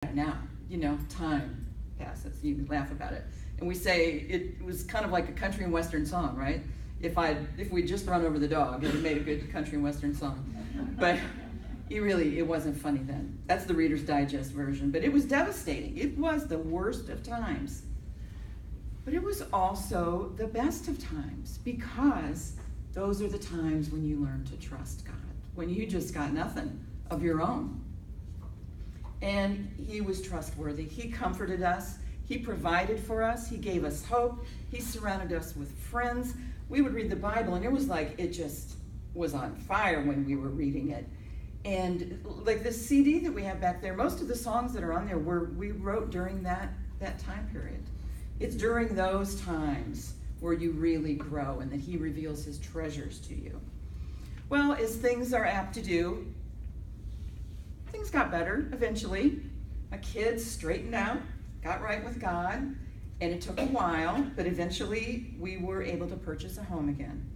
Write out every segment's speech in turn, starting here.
now, time passes. You can laugh about it. And we say it was kind of like a country and western song, right? If we'd just run over the dog, it would have made a good country and western song. But it wasn't funny then. That's the Reader's Digest version. But it was devastating. It was the worst of times. But it was also the best of times, because those are the times when you learn to trust God, when you just got nothing of your own. And he was trustworthy. He comforted us. He provided for us. He gave us hope. He surrounded us with friends. We would read the Bible, and it was like it just was on fire when we were reading it. And like the CD that we have back there, most of the songs that are on there we wrote during that time period. It's during those times where you really grow and that he reveals his treasures to you. Well, as things are apt to do, things got better eventually. My kids straightened out, got right with God, and it took a while, but eventually we were able to purchase a home again.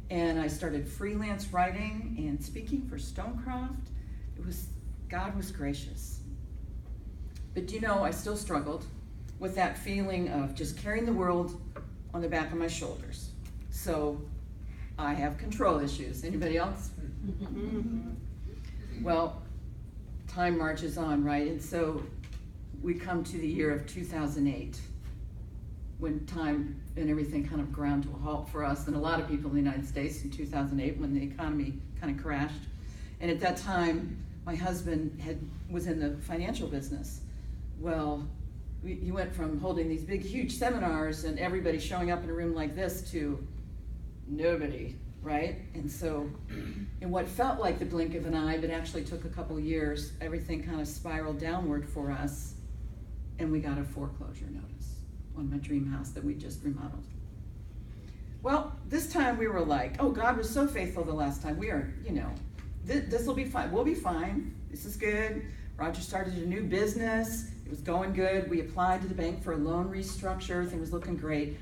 And I started freelance writing and speaking for Stonecroft. God was gracious. But I still struggled with that feeling of just carrying the world on the back of my shoulders. So I have control issues. Anybody else? Well, time marches on, right? And so we come to the year of 2008, when time and everything kind of ground to a halt for us and a lot of people in the United States in 2008, when the economy kind of crashed. And at that time, my husband was in the financial business. Well, he went from holding these big, huge seminars and everybody showing up in a room like this to nobody, right? And so in what felt like the blink of an eye, but actually took a couple years, everything kind of spiraled downward for us, and we got a foreclosure notice on my dream house that we just remodeled. Well, this time we were like, oh, God was so faithful the last time. We are, this will be fine. We'll be fine. This is good. Roger started a new business. It was going good. We applied to the bank for a loan restructure. Everything was looking great.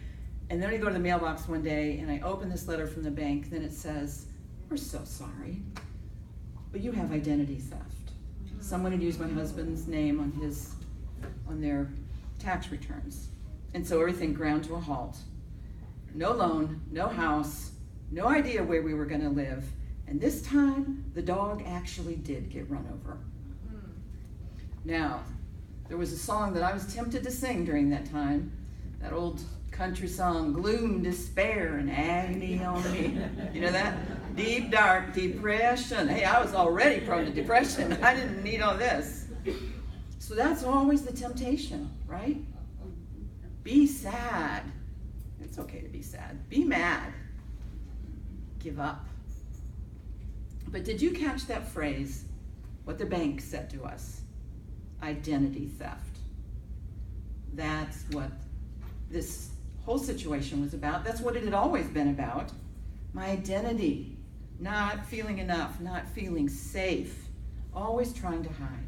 And then I go to the mailbox one day and I open this letter from the bank. Then it says, we're so sorry, but you have identity theft. Someone had used my husband's name on their tax returns. And so everything ground to a halt. No loan, no house, no idea where we were going to live. And this time, the dog actually did get run over. Now, there was a song that I was tempted to sing during that time, that old country song, Gloom, Despair, and Agony on Me. You know that? Deep, dark depression. Hey, I was already prone to depression. I didn't need all this. So that's always the temptation, right? Be sad. It's okay to be sad. Be mad. Give up. But did you catch that phrase, what the bank said to us? Identity theft. That's what this whole situation was about. That's what it had always been about. My identity. Not feeling enough, not feeling safe, always trying to hide.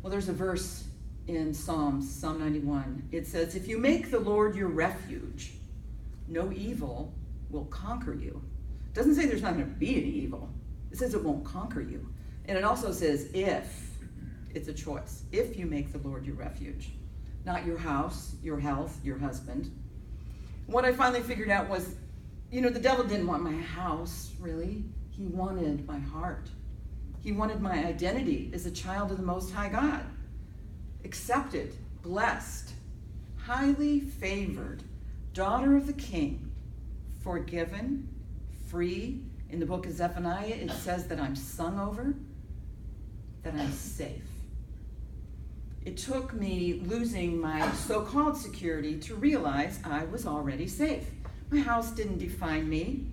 Well, there's a verse in Psalm 91. It says, if you make the Lord your refuge, no evil will conquer you. It doesn't say there's not going to be any evil. It says it won't conquer you. And it also says if. It's a choice. If you make the Lord your refuge, not your house, your health, your husband. What I finally figured out was, the devil didn't want my house, really. He wanted my heart. He wanted my identity as a child of the Most High God. Accepted, blessed, highly favored, daughter of the King, forgiven, free. In the book of Zephaniah, it says that I'm sung over, that I'm safe. It took me losing my so-called security to realize I was already safe. My house didn't define me.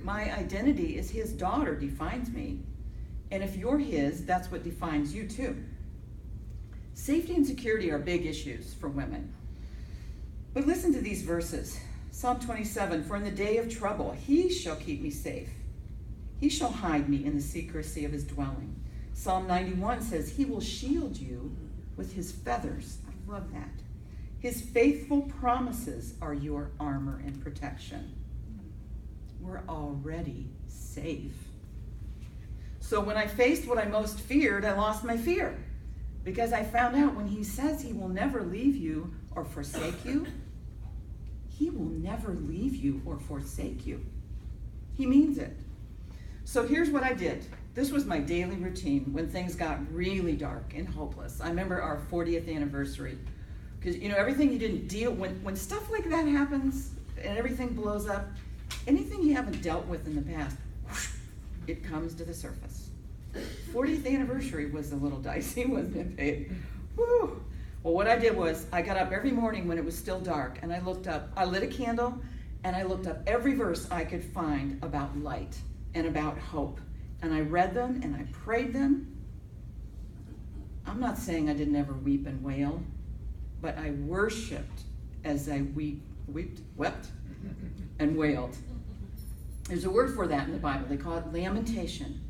My identity as his daughter defines me. And if you're his, that's what defines you too. Safety and security are big issues for women. But listen to these verses. Psalm 27, for in the day of trouble, he shall keep me safe. He shall hide me in the secrecy of his dwelling. Psalm 91 says, he will shield you with his feathers. I love that. His faithful promises are your armor and protection. We're already safe. So when I faced what I most feared, I lost my fear. Because I found out when he says he will never leave you or forsake you, he will never leave you or forsake you. He means it. So here's what I did. This was my daily routine when things got really dark and hopeless. I remember our 40th anniversary. Because, you know, everything you didn't deal, when stuff like that happens and everything blows up, anything you haven't dealt with in the past, whoosh, it comes to the surface. 40th anniversary was a little dicey, wasn't it, babe? Woo. Well, what I did was I got up every morning when it was still dark, and I lit a candle, and I looked up every verse I could find about light and about hope. And I read them and I prayed them. I'm not saying I didn't ever weep and wail, but I worshiped as I wept and wailed. There's a word for that in the Bible. They call it lamentation.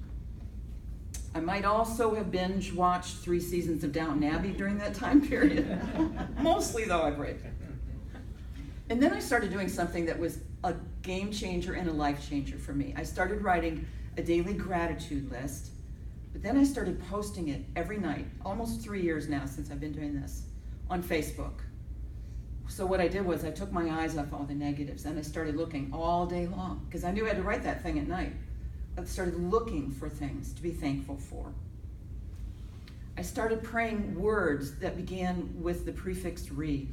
I might also have binge watched 3 seasons of Downton Abbey during that time period. Mostly though I prayed. And then I started doing something that was a game changer and a life changer for me. I started writing a daily gratitude list, but then I started posting it every night, almost 3 years now since I've been doing this, on Facebook. So what I did was I took my eyes off all the negatives and I started looking all day long because I knew I had to write that thing at night. I started looking for things to be thankful for. I started praying words that began with the prefix re,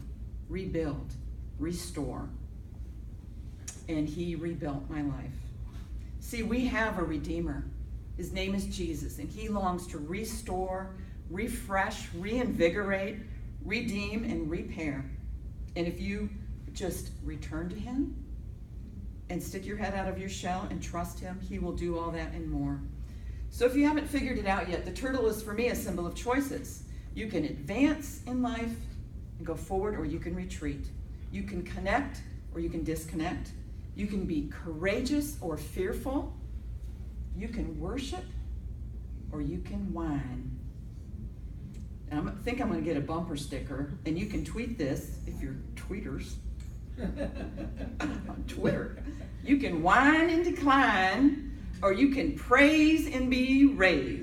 rebuild, restore. And he rebuilt my life. See, we have a Redeemer. His name is Jesus, and he longs to restore, refresh, reinvigorate, redeem, and repair. And if you just return to him and stick your head out of your shell and trust him, he will do all that and more. So if you haven't figured it out yet, the turtle is for me a symbol of choices. You can advance in life and go forward, or you can retreat. You can connect or you can disconnect. You can be courageous or fearful. You can worship or you can whine. And I think I'm going to get a bumper sticker, and you can tweet this if you're tweeters on Twitter. You can whine and decline, or you can praise and be raised.